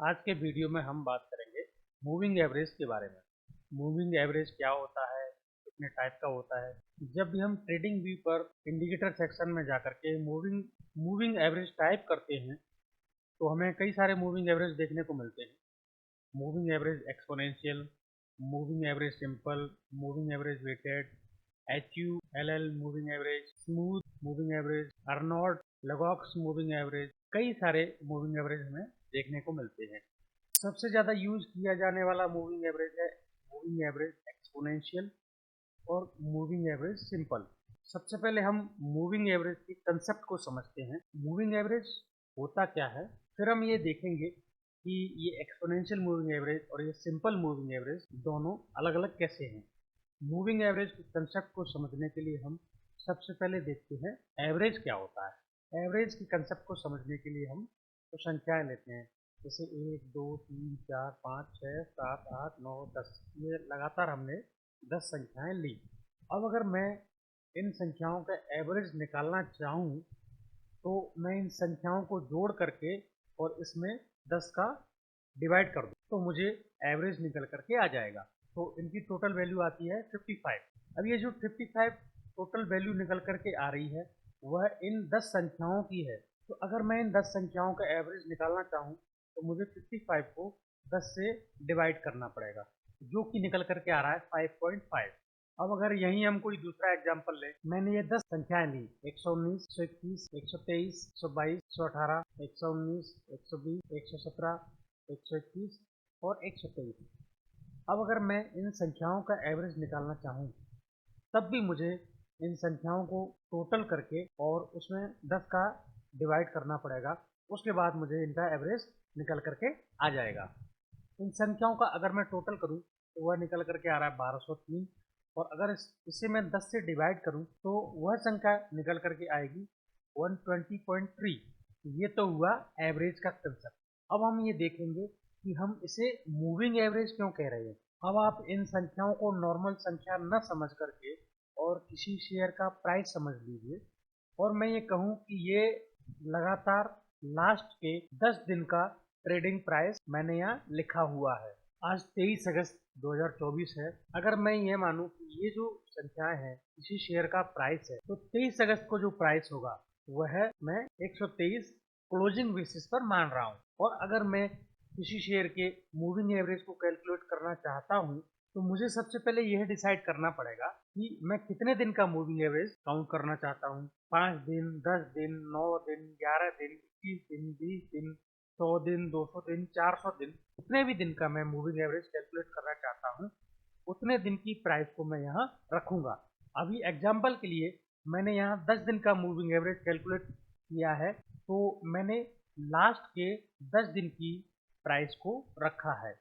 आज के वीडियो में हम बात करेंगे मूविंग एवरेज के बारे में। मूविंग एवरेज क्या होता है, कितने टाइप का होता है। जब भी हम ट्रेडिंग व्यू पर इंडिकेटर सेक्शन में जाकर के मूविंग एवरेज टाइप करते हैं तो हमें कई सारे मूविंग एवरेज देखने को मिलते हैं। Moving average exponential, moving average simple, moving average weighted, HULL moving average, smooth moving average, Arnold Legoux moving average, कई सारे मूविंग एवरेज हमें देखने को मिलते हैं। सबसे ज़्यादा यूज किया जाने वाला मूविंग एवरेज है मूविंग एवरेज एक्सपोनेंशियल और मूविंग एवरेज सिंपल। सबसे पहले हम मूविंग एवरेज की कंसेप्ट को समझते हैं। मूविंग एवरेज होता क्या है, फिर हम ये देखेंगे कि ये एक्सपोनेंशियल मूविंग एवरेज और ये सिंपल मूविंग एवरेज दोनों अलग अलग कैसे हैं। मूविंग एवरेज के कंसेप्ट को समझने के लिए हम सबसे पहले देखते हैं एवरेज क्या होता है। एवरेज की कंसेप्ट को समझने के लिए हम तो संख्याएं लेते हैं, जैसे 1 2 3 4 5 6 7 8 9 10, ये लगातार हमने 10 संख्याएं ली। अब अगर मैं इन संख्याओं का एवरेज निकालना चाहूँ तो मैं इन संख्याओं को जोड़ करके और इसमें 10 का डिवाइड कर दूँ तो मुझे एवरेज निकल करके आ जाएगा। तो इनकी टोटल वैल्यू आती है 55। अब ये जो 55 टोटल वैल्यू निकल करके आ रही है वह इन 10 संख्याओं की है। तो अगर मैं इन 10 संख्याओं का एवरेज निकालना चाहूँ तो मुझे 55 को 10 से डिवाइड करना पड़ेगा, जो कि निकल करके आ रहा है 5.5। अब अगर यहीं हम कोई दूसरा एग्जांपल लें, मैंने ये 10 संख्याएं ली, 119, 121, 123, 122, 118, 119, 120, 117, 121 और 123। अब अगर मैं इन संख्याओं का एवरेज निकालना चाहूँ तब भी मुझे इन संख्याओं को टोटल करके और उसमें 10 का डिवाइड करना पड़ेगा। उसके बाद मुझे इनका एवरेज निकल करके आ जाएगा। इन संख्याओं का अगर मैं टोटल करूं तो वह निकल करके आ रहा है 1203, और अगर इसे मैं 10 से डिवाइड करूं तो वह संख्या निकल करके आएगी 120.3। ये तो हुआ एवरेज का कंसेप्ट। अब हम ये देखेंगे कि हम इसे मूविंग एवरेज क्यों कह रहे हैं। अब आप इन संख्याओं को नॉर्मल संख्या न समझ करके और किसी शेयर का प्राइस समझ लीजिए, और मैं ये कहूँ कि ये लगातार लास्ट के 10 दिन का ट्रेडिंग प्राइस मैंने यहाँ लिखा हुआ है। आज 23 अगस्त 2024 है। अगर मैं ये मानूं कि ये जो संख्याएं हैं किसी शेयर का प्राइस है, तो 23 अगस्त को जो प्राइस होगा वह मैं 123 क्लोजिंग बेसिस पर मान रहा हूँ। और अगर मैं किसी शेयर के मूविंग एवरेज को कैलकुलेट करना चाहता हूँ तो मुझे सबसे पहले यह डिसाइड करना पड़ेगा कि मैं कितने दिन का मूविंग एवरेज काउंट करना चाहता हूँ। 5 दिन, 10 दिन, 9 दिन, 11 दिन, 21 दिन, 20 दिन, 100 दिन, 200 दिन, 400 दिन, उतने भी दिन का मैं मूविंग एवरेज कैलकुलेट करना चाहता हूँ, उतने दिन की प्राइस को मैं यहाँ रखूँगा। अभी एग्जाम्पल के लिए मैंने यहाँ 10 दिन का मूविंग एवरेज कैलकुलेट किया है, तो मैंने लास्ट के 10 दिन की प्राइस को रखा है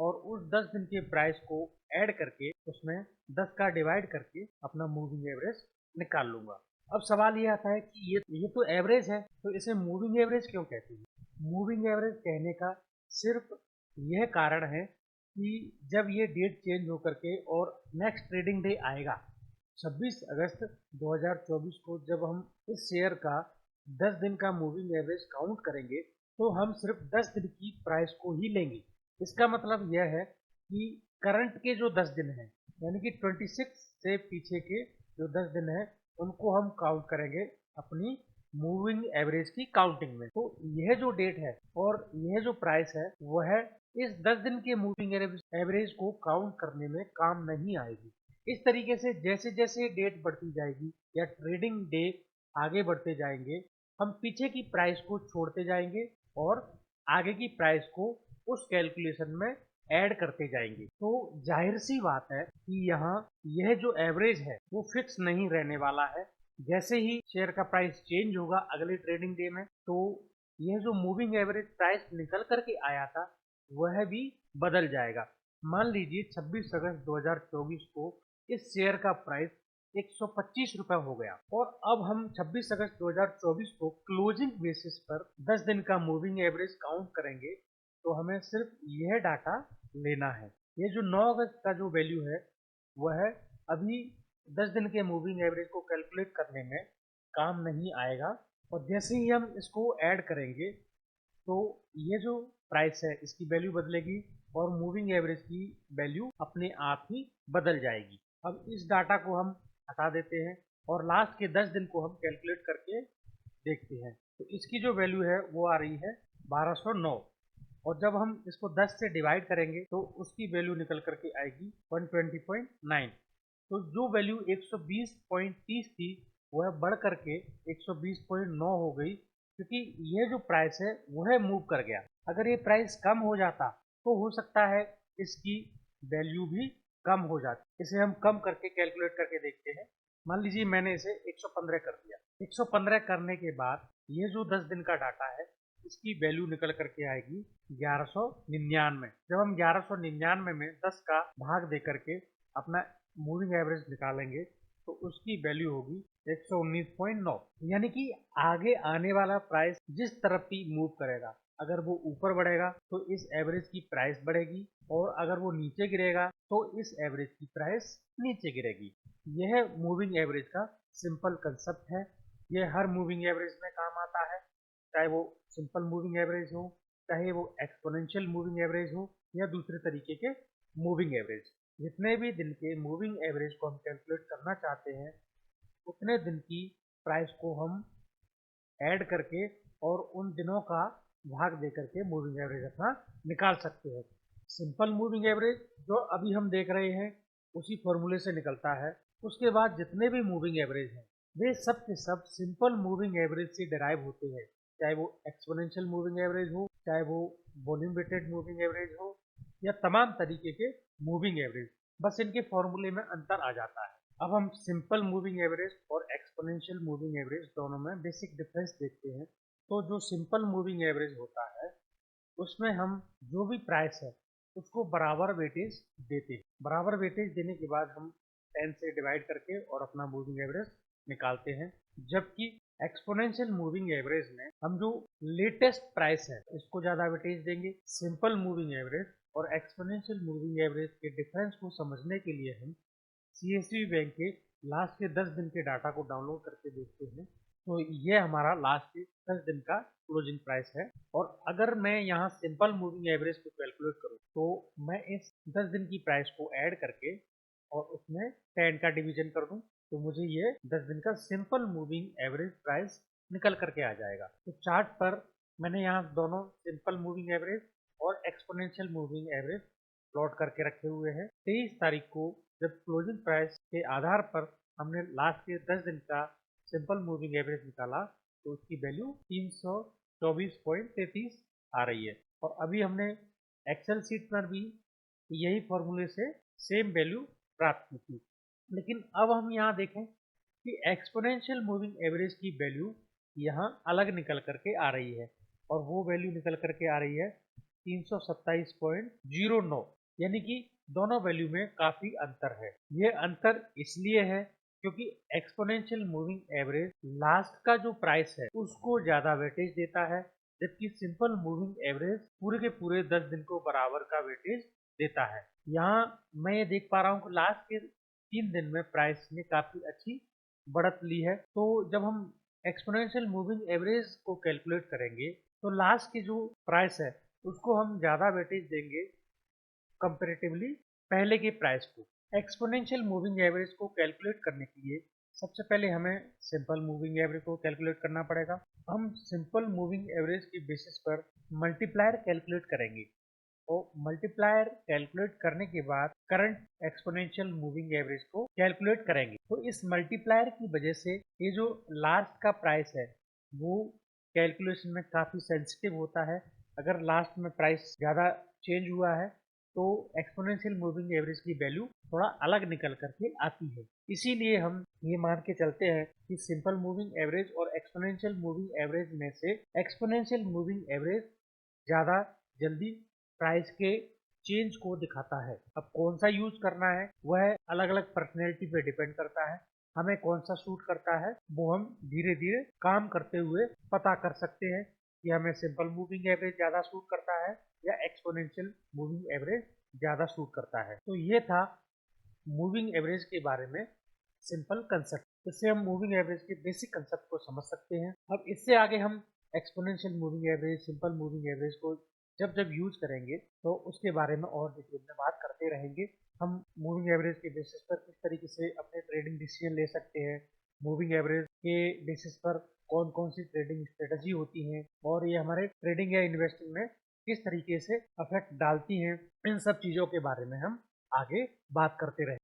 और उस 10 दिन के प्राइस को ऐड करके उसमें 10 का डिवाइड करके अपना मूविंग एवरेज निकाल लूँगा। अब सवाल ये आता है कि ये तो एवरेज है, तो इसे मूविंग एवरेज क्यों कहते हैं। मूविंग एवरेज कहने का सिर्फ यह कारण है कि जब ये डेट चेंज होकर के और नेक्स्ट ट्रेडिंग डे आएगा 26 अगस्त 2024 को, जब हम इस शेयर का 10 दिन का मूविंग एवरेज काउंट करेंगे तो हम सिर्फ 10 दिन की प्राइस को ही लेंगे। इसका मतलब यह है कि करंट के जो 10 दिन हैं, यानी कि 26 से पीछे के जो 10 दिन हैं, उनको हम काउंट करेंगे अपनी मूविंग एवरेज की काउंटिंग में। तो यह जो डेट है और यह जो प्राइस है वह इस 10 दिन के मूविंग एवरेज को काउंट करने में काम नहीं आएगी। इस तरीके से जैसे जैसे डेट बढ़ती जाएगी या ट्रेडिंग डे आगे बढ़ते जाएंगे, हम पीछे की प्राइस को छोड़ते जाएंगे और आगे की प्राइस को उस कैलकुलेशन में ऐड करते जाएंगे। तो जाहिर सी बात है कि यहाँ यह जो एवरेज है वो फिक्स नहीं रहने वाला है। जैसे ही शेयर का प्राइस चेंज होगा अगले ट्रेडिंग डे में, तो यह जो मूविंग एवरेज प्राइस निकल करके आया था वह भी बदल जाएगा। मान लीजिए 26 अगस्त 2024 को इस शेयर का प्राइस 125 रुपये हो गया, और अब हम 26 अगस्त 2024 को क्लोजिंग बेसिस पर 10 दिन का मूविंग एवरेज काउंट करेंगे, तो हमें सिर्फ यह डाटा लेना है। ये जो 9 अगस्त का जो वैल्यू है वह अभी 10 दिन के मूविंग एवरेज को कैलकुलेट करने में काम नहीं आएगा, और जैसे ही हम इसको ऐड करेंगे तो ये जो प्राइस है इसकी वैल्यू बदलेगी और मूविंग एवरेज की वैल्यू अपने आप ही बदल जाएगी। अब इस डाटा को हम हटा देते हैं और लास्ट के 10 दिन को हम कैलकुलेट करके देखते हैं। तो इसकी जो वैल्यू है वो आ रही है 1209 और जब हम इसको 10 से डिवाइड करेंगे तो उसकी वैल्यू निकल करके आएगी 120.9। तो जो वैल्यू 120.30 थी वह बढ़ करके 120.9 हो गई, क्योंकि यह जो प्राइस है वह मूव कर गया। अगर ये प्राइस कम हो जाता तो हो सकता है इसकी वैल्यू भी कम हो जाती। इसे हम कम करके कैलकुलेट करके देखते हैं। मान लीजिए मैंने इसे 115 कर दिया। 115 करने के बाद ये जो 10 दिन का डाटा है इसकी वैल्यू निकल करके आएगी 1199। जब हम 1199 में 10 का भाग दे करके अपना मूविंग एवरेज निकालेंगे तो उसकी वैल्यू होगी 119.9। यानी कि आगे आने वाला प्राइस जिस तरफ भी मूव करेगा, अगर वो ऊपर बढ़ेगा तो इस एवरेज की प्राइस बढ़ेगी और अगर वो नीचे गिरेगा तो इस एवरेज की प्राइस नीचे गिरेगी। यह मूविंग एवरेज का सिंपल कंसेप्ट है। यह हर मूविंग एवरेज में काम आता है, चाहे वो सिंपल मूविंग एवरेज हो, चाहे वो एक्सपोनेंशियल मूविंग एवरेज हो या दूसरे तरीके के मूविंग एवरेज। जितने भी दिन के मूविंग एवरेज को हम कैलकुलेट करना चाहते हैं उतने दिन की प्राइस को हम ऐड करके और उन दिनों का भाग दे करके मूविंग एवरेज अपना निकाल सकते हैं। सिंपल मूविंग एवरेज जो अभी हम देख रहे हैं उसी फॉर्मूले से निकलता है। उसके बाद जितने भी मूविंग एवरेज हैं वे सब के सब सिंपल मूविंग एवरेज से डिराइव होते हैं, चाहे वो एक्सपोनेंशियल मूविंग एवरेज हो, चाहे वो वॉल्यूम वेटेड मूविंग एवरेज हो या तमाम तरीके के मूविंग एवरेज। बस इनके फॉर्मूले में अंतर आ जाता है। अब हम सिंपल मूविंग एवरेज और एक्सपोनेंशियल मूविंग एवरेज दोनों में बेसिक डिफरेंस देखते हैं। तो जो सिंपल मूविंग एवरेज होता है उसमें हम जो भी प्राइस है उसको बराबर वेटेज देते हैं। बराबर वेटेज देने के बाद हम 10 से डिवाइड करके और अपना मूविंग एवरेज निकालते हैं। जबकि एक्सपोनेंशियल मूविंग एवरेज में हम जो लेटेस्ट प्राइस है इसको ज़्यादा वेटेज देंगे। सिंपल मूविंग एवरेज और एक्सपोनेंशियल मूविंग एवरेज के डिफरेंस को समझने के लिए हम CSV बैंक के लास्ट के 10 दिन के डाटा को डाउनलोड करके देखते हैं। तो ये हमारा लास्ट के 10 दिन का क्लोजिंग प्राइस है। और अगर मैं यहाँ सिंपल मूविंग एवरेज को कैलकुलेट करूँ तो मैं इस 10 दिन की प्राइस को ऐड करके और उसमें 10 का डिवीजन कर दूँ तो मुझे ये 10 दिन का सिंपल मूविंग एवरेज प्राइस निकल करके आ जाएगा। तो चार्ट पर मैंने यहाँ दोनों सिंपल मूविंग एवरेज और एक्सपोनेंशियल मूविंग एवरेज प्लॉट करके रखे हुए हैं। 23 तारीख को जब क्लोजिंग प्राइस के आधार पर हमने लास्ट के 10 दिन का सिंपल मूविंग एवरेज निकाला तो उसकी वैल्यू 324.33 आ रही है। और अभी हमने एक्सेल सीट पर भी यही फॉर्मूले से सेम वैल्यू प्राप्त की थी। लेकिन अब हम यहाँ देखें कि एक्सपोनेंशियल मूविंग एवरेज की वैल्यू यहाँ अलग निकल करके आ रही है और वो वैल्यू निकल करके आ रही है 327.09। यानी कि दोनों वैल्यू में काफ़ी अंतर है। ये अंतर इसलिए है क्योंकि एक्सपोनेंशियल मूविंग एवरेज लास्ट का जो प्राइस है उसको ज़्यादा वेटेज देता है, जबकि सिंपल मूविंग एवरेज पूरे के पूरे 10 दिन को बराबर का वेटेज देता है। यहाँ मैं ये देख पा रहा हूँ कि लास्ट के 3 दिन में प्राइस ने काफ़ी अच्छी बढ़त ली है। तो जब हम एक्सपोनेंशियल मूविंग एवरेज को कैलकुलेट करेंगे तो लास्ट की जो प्राइस है उसको हम ज़्यादा वेटेज देंगे कंपेरेटिवली पहले के प्राइस को। एक्सपोनेंशियल मूविंग एवरेज को कैलकुलेट करने के लिए सबसे पहले हमें सिंपल मूविंग एवरेज को कैलकुलेट करना पड़ेगा। हम सिंपल मूविंग एवरेज की बेसिस पर मल्टीप्लायर कैलकुलेट करेंगे। तो मल्टीप्लायर कैलकुलेट करने के बाद करंट एक्सपोनेंशियल मूविंग एवरेज को कैलकुलेट करेंगे। तो इस मल्टीप्लायर की वजह से ये जो लास्ट का प्राइस है वो कैलकुलेशन में काफ़ी सेंसिटिव होता है। अगर लास्ट में प्राइस ज़्यादा चेंज हुआ है तो एक्सपोनेंशियल मूविंग एवरेज की वैल्यू थोड़ा अलग निकल करके आती है। इसीलिए हम ये मान के चलते हैं कि सिंपल मूविंग एवरेज और एक्सपोनेंशियल मूविंग एवरेज में से एक्सपोनेंशियल मूविंग एवरेज ज़्यादा जल्दी प्राइस के चेंज को दिखाता है। अब कौन सा यूज करना है वह अलग अलग पर्सनैलिटी पे डिपेंड करता है। हमें कौन सा सूट करता है वो हम धीरे धीरे काम करते हुए पता कर सकते हैं कि हमें सिंपल मूविंग एवरेज ज़्यादा सूट करता है या एक्सपोनेंशियल मूविंग एवरेज ज़्यादा सूट करता है। तो ये था मूविंग एवरेज के बारे में सिंपल कंसेप्ट। इससे हम मूविंग एवरेज के बेसिक कंसेप्ट को समझ सकते हैं। अब इससे आगे हम exponential moving average, simple moving average को जब जब यूज करेंगे तो उसके बारे में और डिटेल में बात करते रहेंगे। हम मूविंग एवरेज के बेसिस पर किस तरीके से अपने ट्रेडिंग डिसीजन ले सकते हैं, मूविंग एवरेज के बेसिस पर कौन कौन सी ट्रेडिंग स्ट्रेटजी होती हैं और ये हमारे ट्रेडिंग या इन्वेस्टिंग में किस तरीके से अफेक्ट डालती हैं, इन सब चीज़ों के बारे में हम आगे बात करते रहेंगे।